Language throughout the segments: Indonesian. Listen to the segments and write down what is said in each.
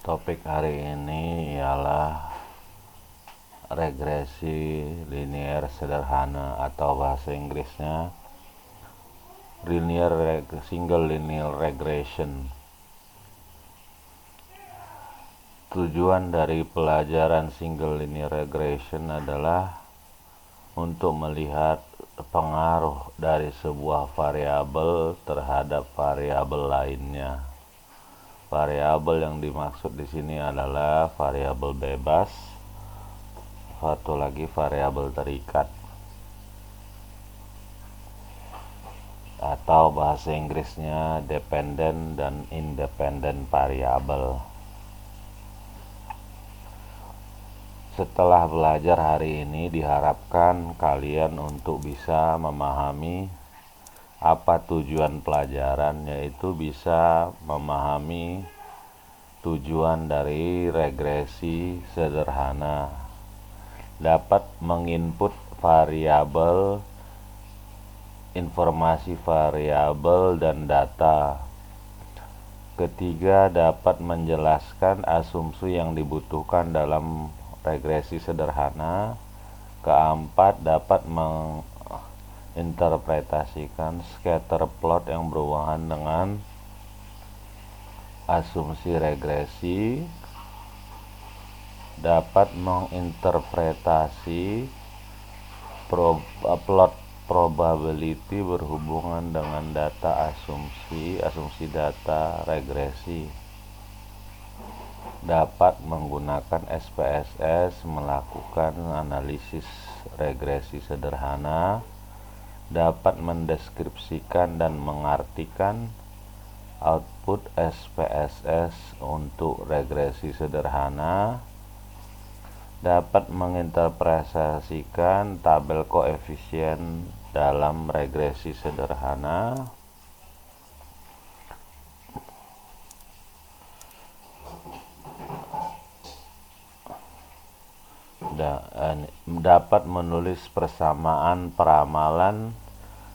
Topik hari ini ialah regresi linear sederhana atau bahasa Inggrisnya single linear regression. Tujuan dari pelajaran single linear regression adalah untuk melihat pengaruh dari sebuah variabel terhadap variabel lainnya. Variabel yang dimaksud di sini adalah variabel bebas, satu lagi variabel terikat, atau bahasa Inggrisnya dependent dan independent variabel. Setelah belajar hari ini, diharapkan kalian untuk bisa memahami apa tujuan pelajaran, yaitu bisa memahami tujuan dari regresi sederhana, dapat menginput variabel, informasi variabel dan data. Ketiga, dapat menjelaskan asumsi yang dibutuhkan dalam regresi sederhana. Keempat, dapat menginterpretasikan scatter plot yang berhubungan dengan asumsi regresi. Dapat menginterpretasi plot probability berhubungan dengan data asumsi data regresi. Dapat menggunakan SPSS melakukan analisis regresi sederhana. Dapat mendeskripsikan dan mengartikan output SPSS untuk regresi sederhana. Dapat menginterpretasikan tabel koefisien dalam regresi sederhana. Dapat menulis persamaan peramalan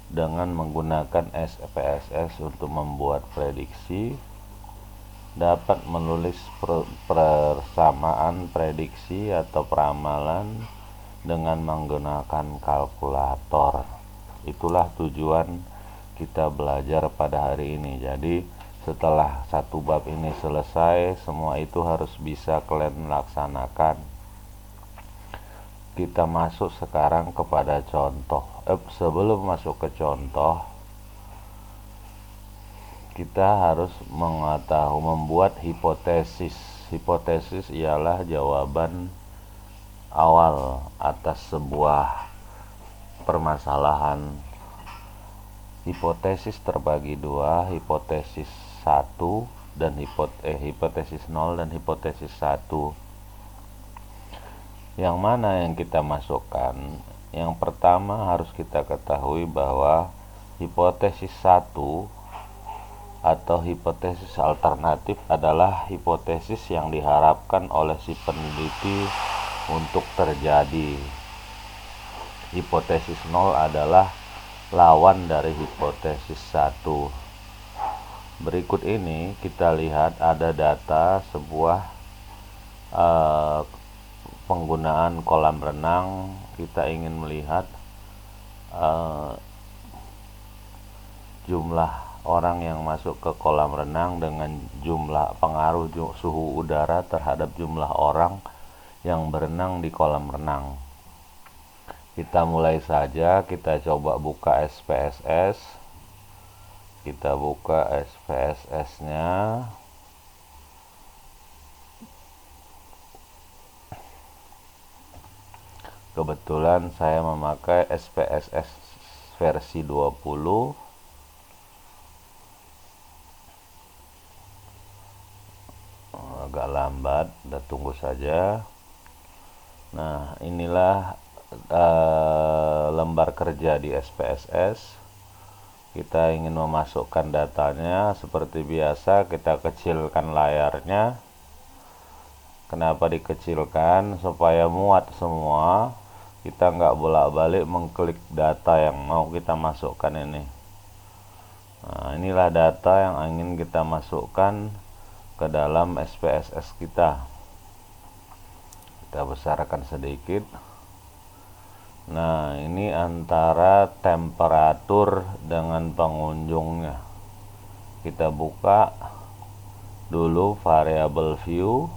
dengan menggunakan SPSS untuk membuat prediksi. Dapat menulis persamaan prediksi atau peramalan dengan menggunakan kalkulator. Itulah tujuan kita belajar pada hari ini. Jadi setelah satu bab ini selesai, semua itu harus bisa kalian laksanakan. Kita masuk sekarang kepada contoh. Sebelum masuk ke contoh, kita harus membuat hipotesis. Hipotesis ialah jawaban awal atas sebuah permasalahan. Hipotesis terbagi dua, hipotesis 1 dan hipotesis 0 dan hipotesis 1. Yang mana yang kita masukkan? Yang pertama harus kita ketahui bahwa hipotesis 1 atau hipotesis alternatif adalah hipotesis yang diharapkan oleh si peneliti untuk terjadi. Hipotesis 0 adalah lawan dari hipotesis 1. Berikut ini kita lihat ada data sebuah penggunaan kolam renang. Kita ingin melihat jumlah orang yang masuk ke kolam renang dengan jumlah pengaruh suhu udara terhadap jumlah orang yang berenang di kolam renang. Kita mulai saja, kita coba buka SPSS. Kita buka SPSS-nya. Kebetulan saya memakai SPSS versi 20. Agak lambat, kita tunggu saja. Nah, inilah lembar kerja di SPSS. Kita ingin memasukkan datanya. Seperti biasa, kita kecilkan layarnya. Kenapa dikecilkan? Supaya muat semua. Kita nggak bolak-balik mengklik data yang mau kita masukkan ini. Nah, inilah data yang ingin kita masukkan ke dalam SPSS kita. Kita besarkan sedikit. Nah, ini antara temperatur dengan pengunjungnya. Kita buka dulu variable view.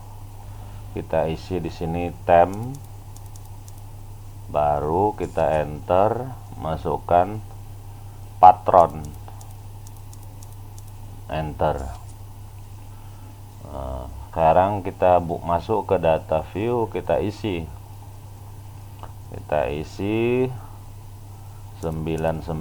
Kita isi di sini temp. Baru kita enter, masukkan patron. Enter. Sekarang kita masuk ke data view, kita isi 99281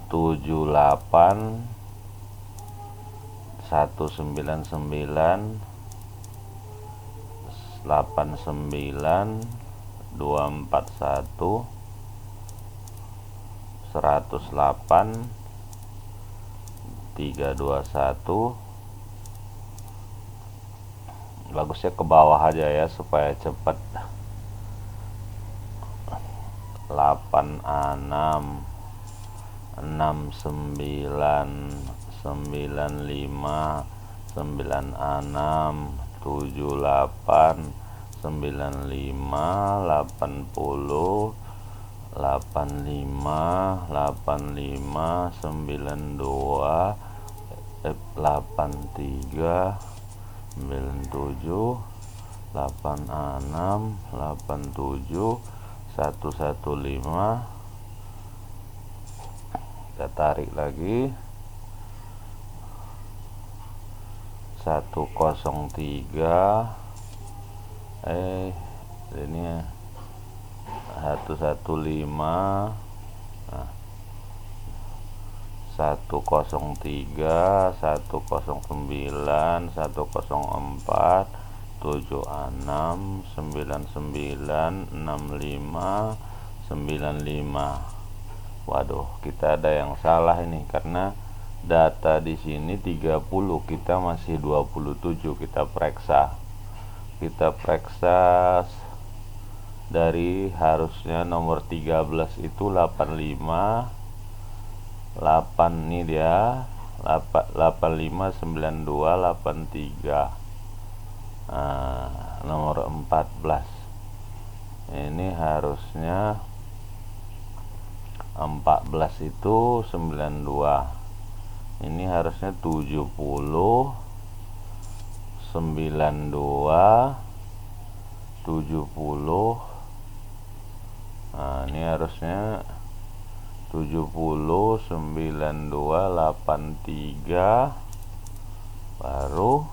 78 199 89 241 108 321. Bagusnya ke bawah aja ya supaya cepat. 86 69 95 96 78 95 80 85 85 92 83 97 86 87 115. Kita tarik lagi 103 ini 115. Nah, 103 109 104 76 99 65 95. Waduh, kita ada yang salah ini karena data di sini 30, kita masih 27. Kita periksa dari harusnya nomor 13 itu 85 8, ini dia 85 92 83. Nomor 14 ini harusnya 14 itu 92, ini harusnya 70 92 70. Nah, ini harusnya 70 92 83 baru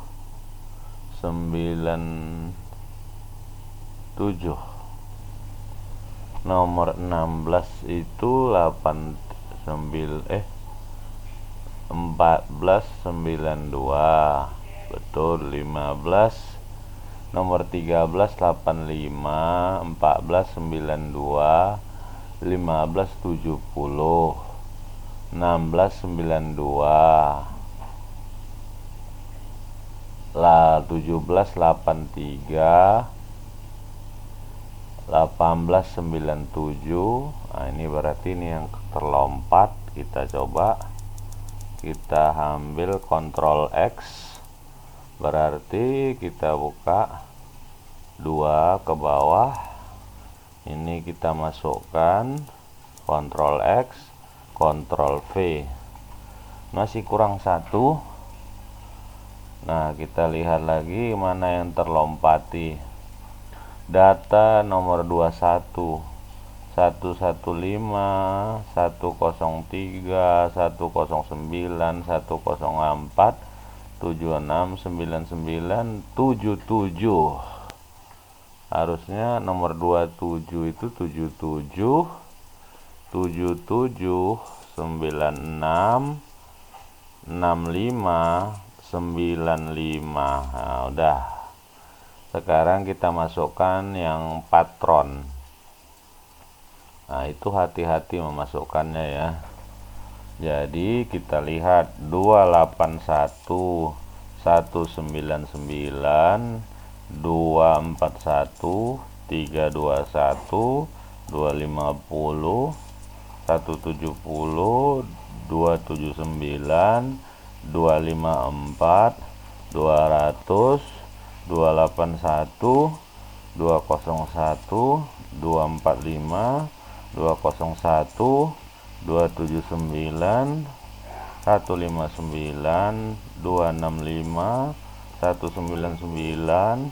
97. Nomor 16 itu 1492 betul. 15 nomor 13 85 14 92 15 70 16 92 17 83 18 97. Nah, ini berarti ini yang terlompat. Kita coba, kita ambil Ctrl X, berarti kita buka 2 ke bawah. Ini kita masukkan Ctrl X, Ctrl V. Masih kurang 1. Nah, kita lihat lagi mana yang terlompati. Data nomor 21 115 103 109 104 76 99 77. Harusnya nomor 27 itu 77 77 96 65 95. Nah, udah. Sekarang kita masukkan yang patron. Nah, itu hati-hati memasukkannya ya. Jadi kita lihat 281 199 241 321 250 170, 279, 254, 200, 281, 201, 245, 201, 279, 159, 265, 199,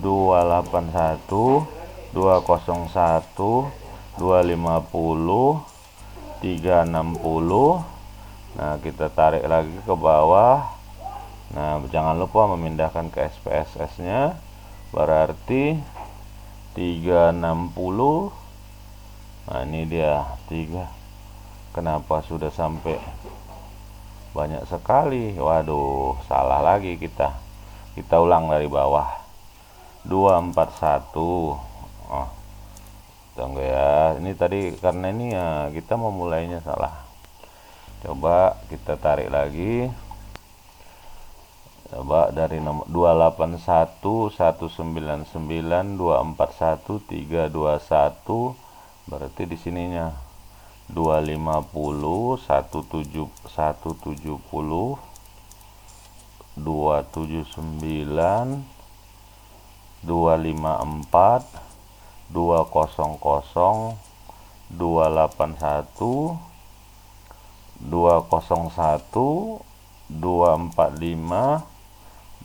281, 201, 250, 360. Nah, kita tarik lagi ke bawah. Nah, jangan lupa memindahkan ke SPSS nya, berarti 360. Nah, ini dia 3. Kenapa sudah sampai banyak sekali? Waduh, salah lagi kita ulang dari bawah. 241. Oh, tunggu ya, ini tadi karena ini ya kita memulainya salah. Coba kita tarik lagi. Coba dari nomor 281, 199, 241, 321. Berarti di sininya 250, 170, 279, 254, 200, 281, 201, 245,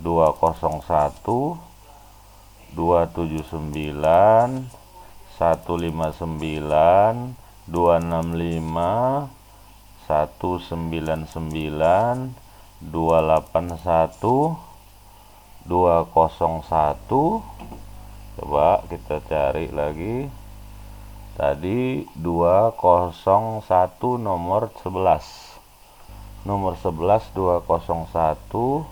201, 279, 159, 265, 199, 281, 201. Coba kita cari lagi. Tadi 201 nomor 11. Nomor 11 201,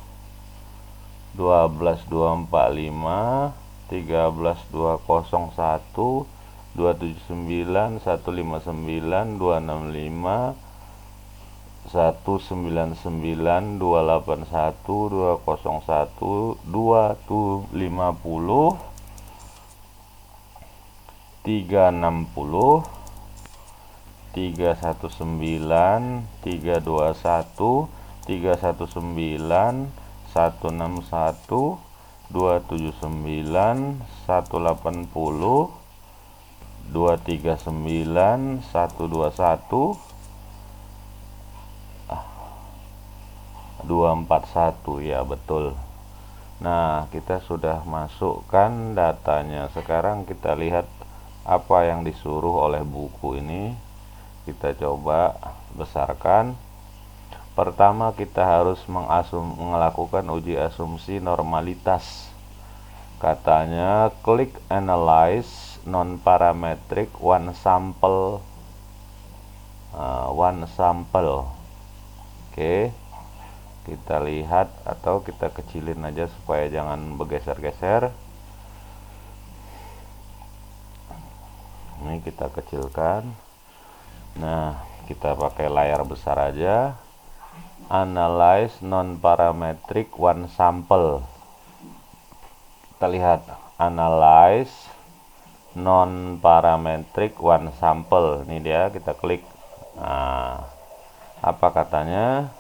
12 245, 13 201, 279, 159, 265, 199, 281, 201, 250, 360, 319, 321, 319, 161, 279, 180, 239, 121, 241. Ya betul. Nah, kita sudah masukkan datanya. Sekarang kita lihat apa yang disuruh oleh buku ini. Kita coba besarkan. Pertama kita harus melakukan uji asumsi normalitas. Katanya klik analyze non-parametric one sample. Oke, kita lihat atau kita kecilin aja supaya jangan bergeser-geser. Ini kita kecilkan. Nah, kita pakai layar besar aja. Analyze non-parametric one sample. Kita lihat analyze non-parametric one sample. Ini dia, kita klik. Nah, apa katanya?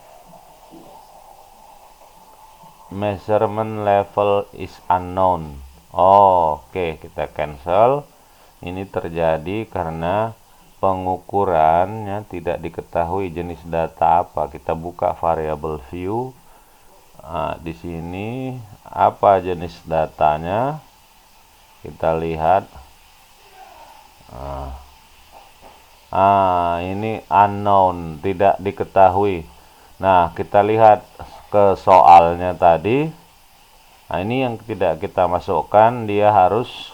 Measurement level is unknown. Oke, kita cancel. Ini terjadi karena pengukurannya tidak diketahui jenis data apa. Kita buka variable view. Nah, di sini apa jenis datanya? Kita lihat. Ini unknown, tidak diketahui. Nah, kita lihat ke soalnya tadi. Nah, ini yang tidak kita masukkan, dia harus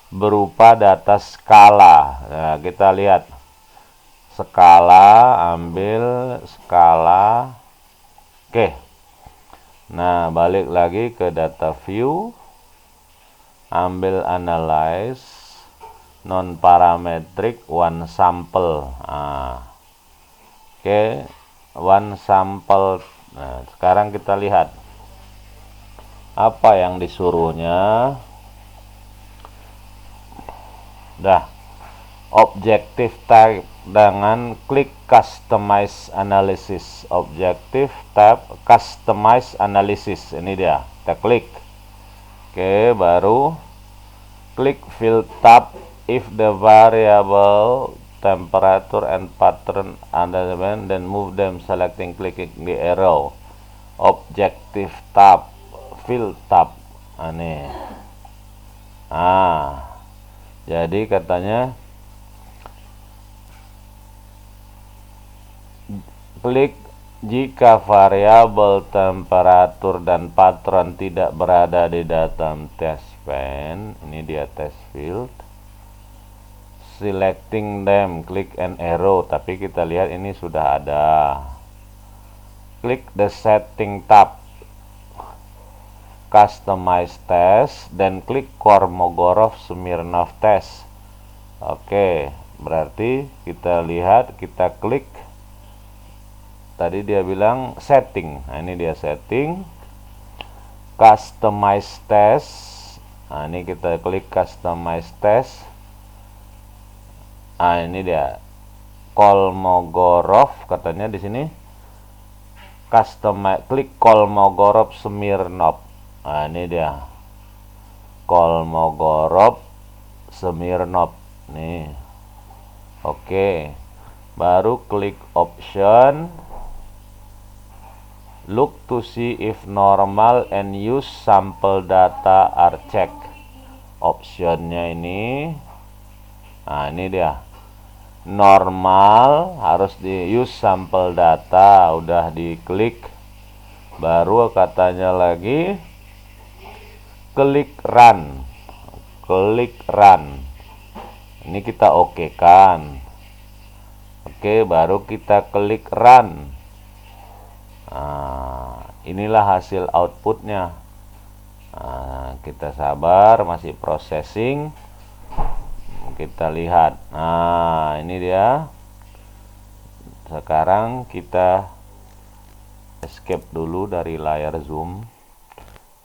berupa data skala. Nah, kita lihat skala, ambil skala. Oke. Nah, balik lagi ke data view, ambil analyze non-parametric one sample. Oke, one sample. Nah, sekarang kita lihat apa yang disuruhnya. Dah. objective tab dengan klik customize analysis. Objective tab customize analysis, ini dia, kita klik. Oke, baru klik field tab if the variable temperature and pattern alignment, then move them selecting clicking the arrow. Objective tab, field tab, aneh. Jadi katanya klik jika variabel temperatur dan pattern tidak berada di dalam test pane. Ini dia test field. Selecting them, klik an arrow, tapi kita lihat ini sudah ada. Klik the setting tab, customize test, dan klik Kolmogorov-Smirnov test. Oke, berarti kita lihat, kita klik. Tadi dia bilang setting. Nah, ini dia setting, customize test. Nah, ini kita klik customize test. Nah, ini dia Kolmogorov, katanya di sini customize, klik Kolmogorov-Smirnov. Nah, ini dia Kolmogorov-Smirnov nih. Oke, baru klik option, look to see if normal and use sample data are checked. Optionnya ini, nah ini dia, normal harus di use sample data, udah diklik. Baru katanya lagi klik run, klik run. Ini kita oke kan. Oke, baru kita klik run. Nah, inilah hasil outputnya. Nah, kita sabar, masih processing. Kita lihat. Nah, ini dia. Sekarang kita escape dulu dari layar zoom.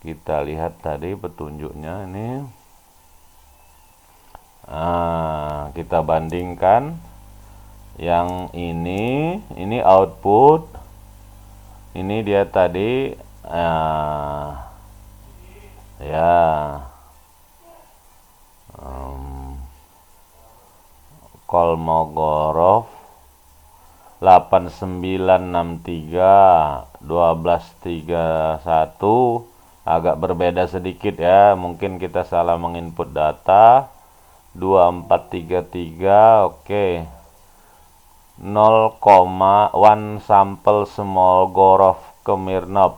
Kita lihat tadi petunjuknya ini. Nah, kita bandingkan yang ini output. Ini dia tadi ya Kolmogorov 8963 1231, agak berbeda sedikit ya, mungkin kita salah menginput data. 2433, oke. 0,1 sampel Smolgorov Smirnov.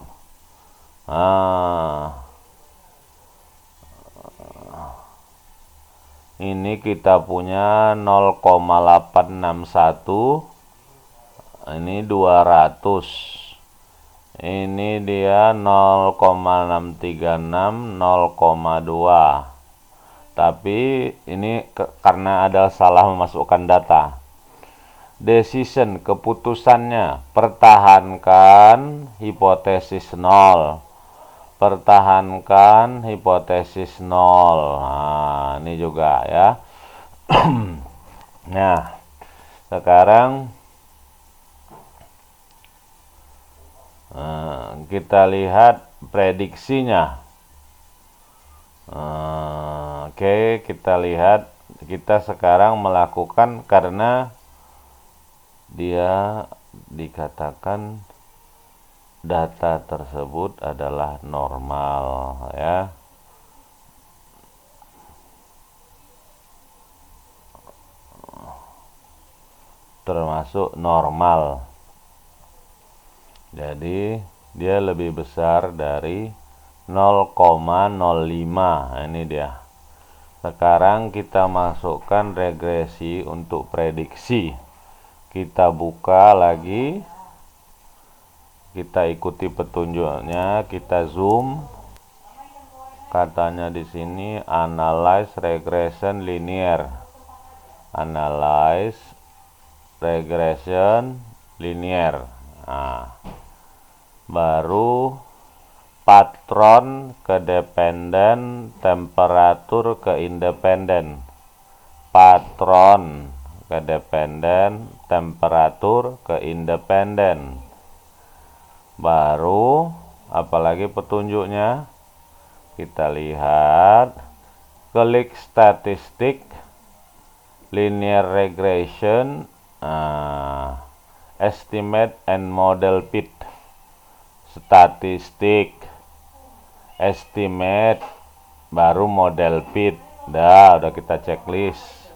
Ini kita punya 0,861. Ini 200. Ini dia 0,636, 0,2. Tapi ini karena ada salah memasukkan data. Decision, keputusannya, pertahankan hipotesis 0. Pertahankan hipotesis 0. Nah, ini juga ya. Nah, sekarang kita lihat prediksinya. Oke, kita lihat. Kita sekarang melakukan, karena dia dikatakan data tersebut adalah normal ya. Termasuk normal. Jadi dia lebih besar dari 0,05. Nah, ini dia. Sekarang kita masukkan regresi untuk prediksi. Kita buka lagi. Kita ikuti petunjuknya, kita zoom. Katanya di sini analyze regression linear. Analyze regression linear. Nah, baru patron ke dependen, temperatur ke independen. patron ke dependen, temperatur ke independen. Baru apalagi petunjuknya, kita lihat klik statistik, linear regression, estimate and model fit. Statistik, estimate, baru model fit. Udah kita checklist.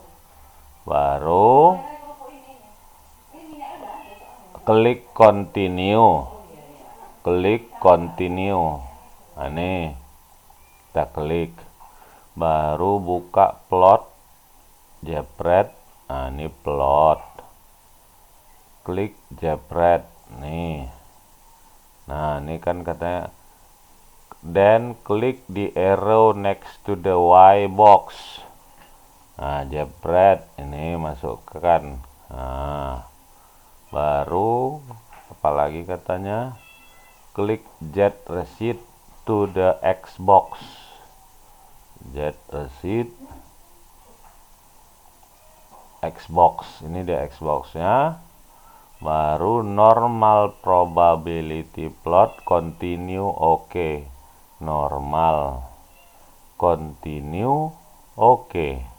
Baru klik continue. Klik continue. Nah, ini kita klik. Baru buka plot, jepret. Nah, ini plot. Klik jepret. Nih. Nah, ini kan katanya then klik the arrow next to the Y box. Nah, jepret, ini masukkan. Nah, baru apalagi katanya, klik get receipt to the X box. Get receipt Xbox, ini di Xbox-nya. Baru normal probability plot, continue, oke. Normal, continue, oke.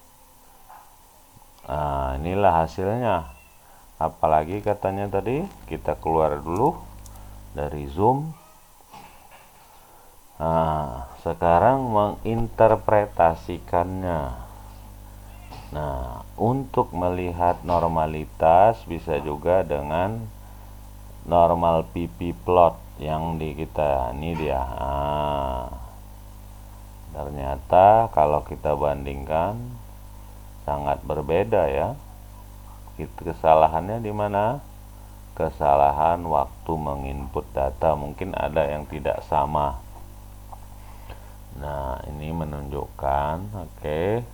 Nah, inilah hasilnya. Apalagi katanya tadi, kita keluar dulu dari Zoom. Nah, sekarang menginterpretasikannya. Nah, untuk melihat normalitas bisa juga dengan normal PP plot yang di kita. Ini dia. Nah, ternyata kalau kita bandingkan sangat berbeda ya. Kesalahannya di mana? Kesalahan waktu menginput data, mungkin ada yang tidak sama. Nah, ini menunjukkan, oke.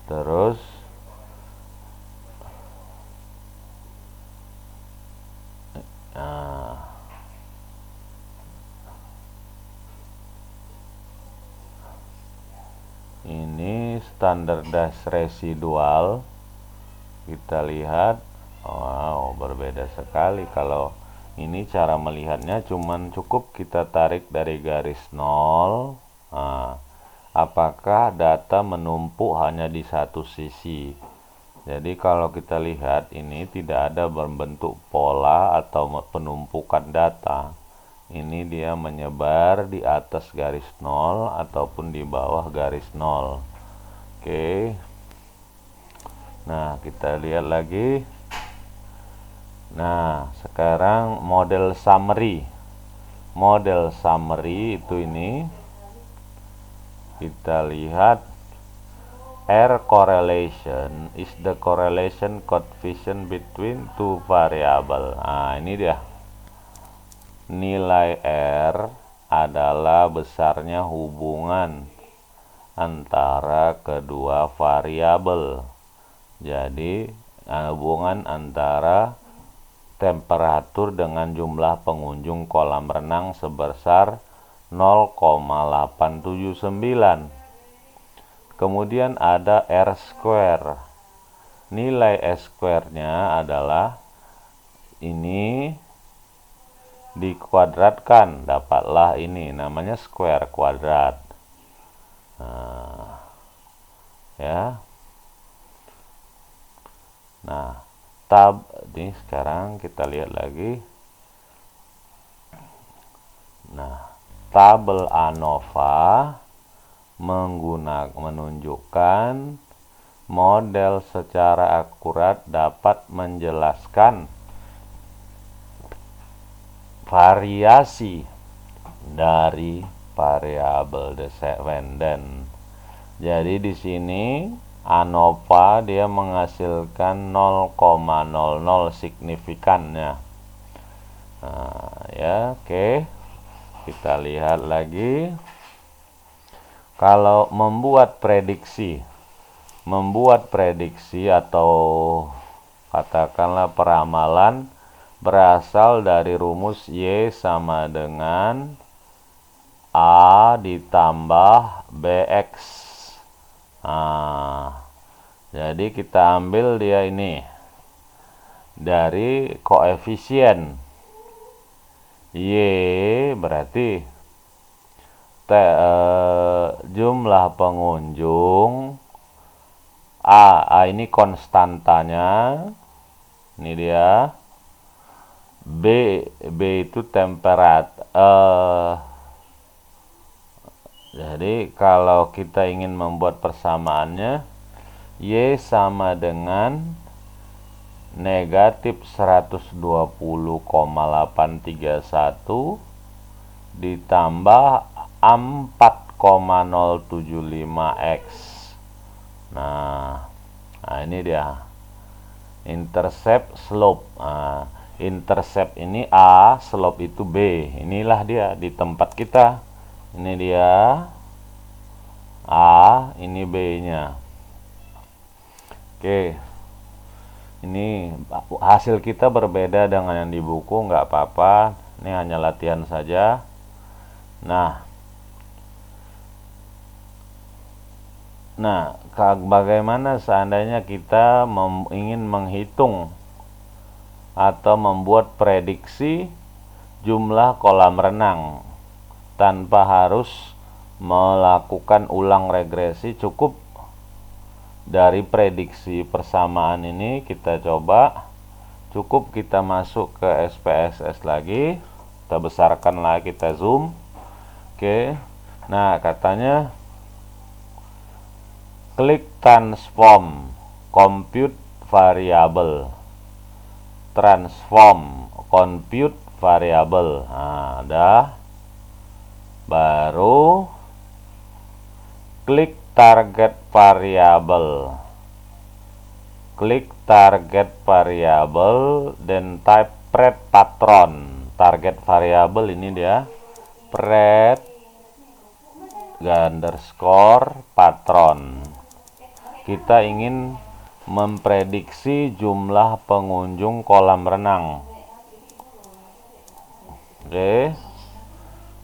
Terus nah, ini standardized residual. Kita lihat, wow, berbeda sekali. Kalau ini cara melihatnya cuman cukup kita tarik dari garis 0. Nah, apakah data menumpuk hanya di satu sisi? Jadi kalau kita lihat ini tidak ada berbentuk pola atau penumpukan data. Ini dia menyebar di atas garis 0 ataupun di bawah garis 0. Oke. Nah, kita lihat lagi. Nah, sekarang model summary. Model summary itu ini. Kita lihat R correlation is the correlation coefficient between two variable. Nah, ini dia. Nilai R adalah besarnya hubungan antara kedua variabel. Jadi, hubungan antara temperatur dengan jumlah pengunjung kolam renang sebesar 0,879. Kemudian ada R square. Nilai S square-nya adalah ini dikuadratkan, dapatlah ini, namanya square kuadrat. Nah, ya. Nah, ini sekarang kita lihat lagi. Nah, tabel ANOVA menunjukkan model secara akurat dapat menjelaskan variasi dari variabel dependen. Jadi di sini ANOVA dia menghasilkan 0,00 signifikannya. Nah, ya, oke. Kita lihat lagi. Kalau membuat prediksi atau katakanlah peramalan berasal dari rumus Y sama dengan A ditambah BX. Nah, Jadi kita ambil dia ini dari koefisien Y berarti jumlah pengunjung A ini konstantanya, ini dia. B itu jadi kalau kita ingin membuat persamaannya, Y sama dengan negatif 120,831 ditambah 4,075 X. Nah ini dia intercept slope. Intercept ini A, slope itu B. Inilah dia di tempat kita. Ini dia A, ini B-nya. Oke. Ini hasil kita berbeda dengan yang di buku, nggak apa-apa. Ini hanya latihan saja. Nah, bagaimana seandainya kita ingin menghitung atau membuat prediksi jumlah kolam renang tanpa harus melakukan ulang regresi? Cukup dari prediksi persamaan ini kita coba. Cukup kita masuk ke SPSS lagi, kita besarkan lagi, kita zoom. Oke. Nah, katanya klik transform compute variable. Transform compute variable. Nah, ada. Baru klik target variable. Klik target variable dan type pred patron. Target variable ini dia pred underscore patron. Kita ingin memprediksi jumlah pengunjung kolam renang. Oke.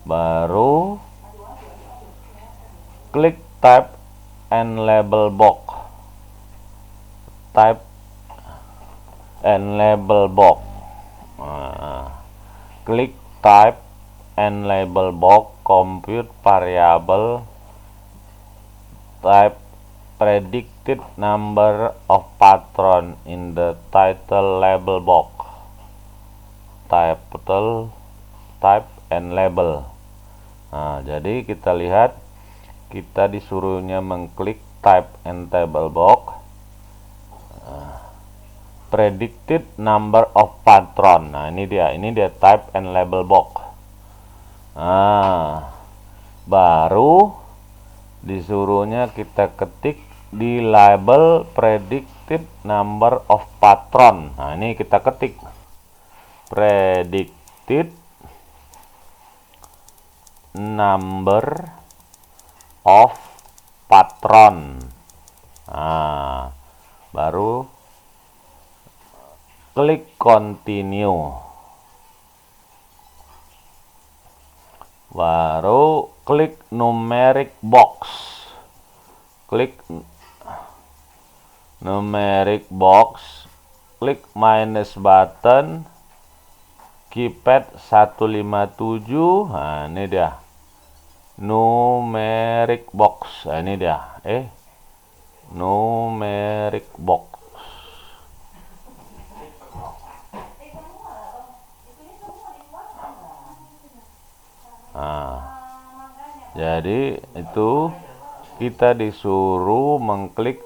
Baru klik type and label box. Type and label box. Klik type and label box, compute variable type predicted number of patron in the title label box. Type and label. Nah, jadi kita lihat, kita disuruhnya mengklik type and table box. Predicted number of patron. Nah, ini dia type and label box. Nah, baru disuruhnya kita ketik di label predicted number of patron. Nah, ini kita ketik predicted number of patron. Nah, baru klik continue. Baru klik numeric box. Klik numeric box, klik minus button, keypad 157. Nah, ini dia numeric box. Nah, ini dia numeric box. Nah, jadi itu kita disuruh mengklik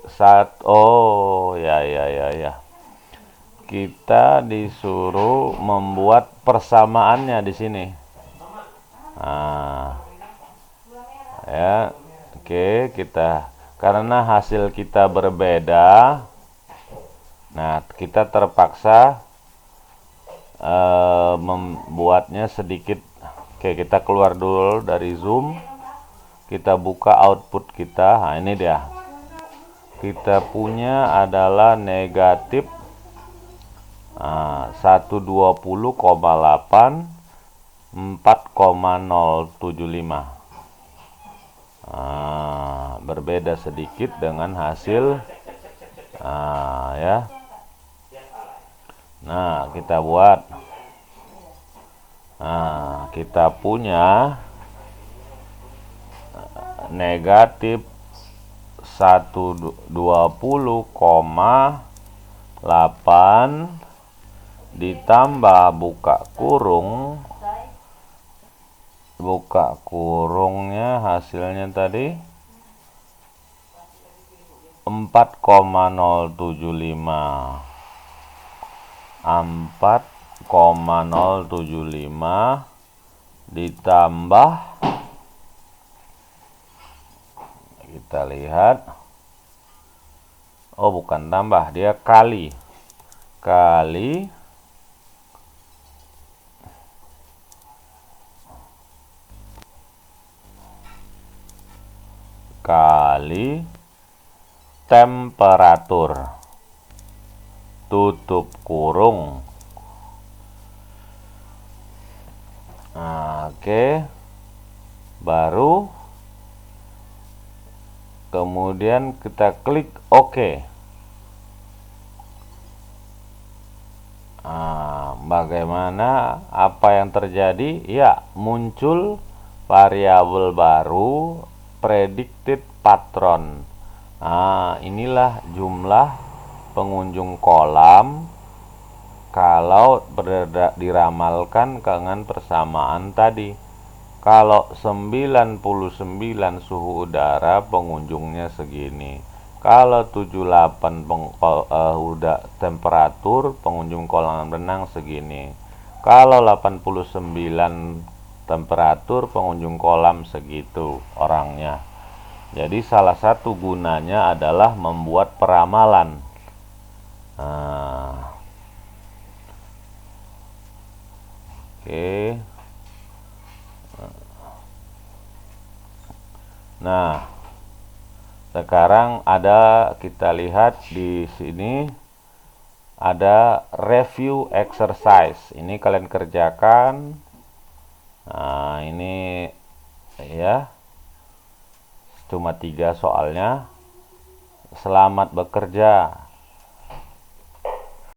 kita disuruh membuat persamaannya di sini. Nah, ya, oke, karena hasil kita berbeda, nah kita terpaksa membuatnya sedikit. Oke, kita keluar dulu dari zoom, kita buka output kita. Nah, ini dia, kita punya adalah negatif 120,8 4,075. Berbeda sedikit dengan hasil Nah, ya. Nah, kita buat. Nah, kita punya negatif 120,8 ditambah buka kurungnya hasilnya tadi 4,075 ditambah, kita lihat, oh bukan tambah, dia kali 'kali temperatur tutup kurung. Nah, oke. Baru kemudian kita klik OK. Nah, bagaimana, apa yang terjadi? Ya, muncul variabel baru, predicted patron. Nah, inilah jumlah pengunjung kolam kalau diramalkan dengan persamaan tadi. Kalau 99 suhu udara, pengunjungnya segini. Kalau 78 udah temperatur, pengunjung kolam renang segini. Kalau 89 temperatur, pengunjung kolam segitu orangnya. Jadi salah satu gunanya adalah membuat peramalan. Oke. Nah, sekarang kita lihat di sini ada review exercise. Ini kalian kerjakan. Nah, ini ya. Cuma 3 soalnya. Selamat bekerja.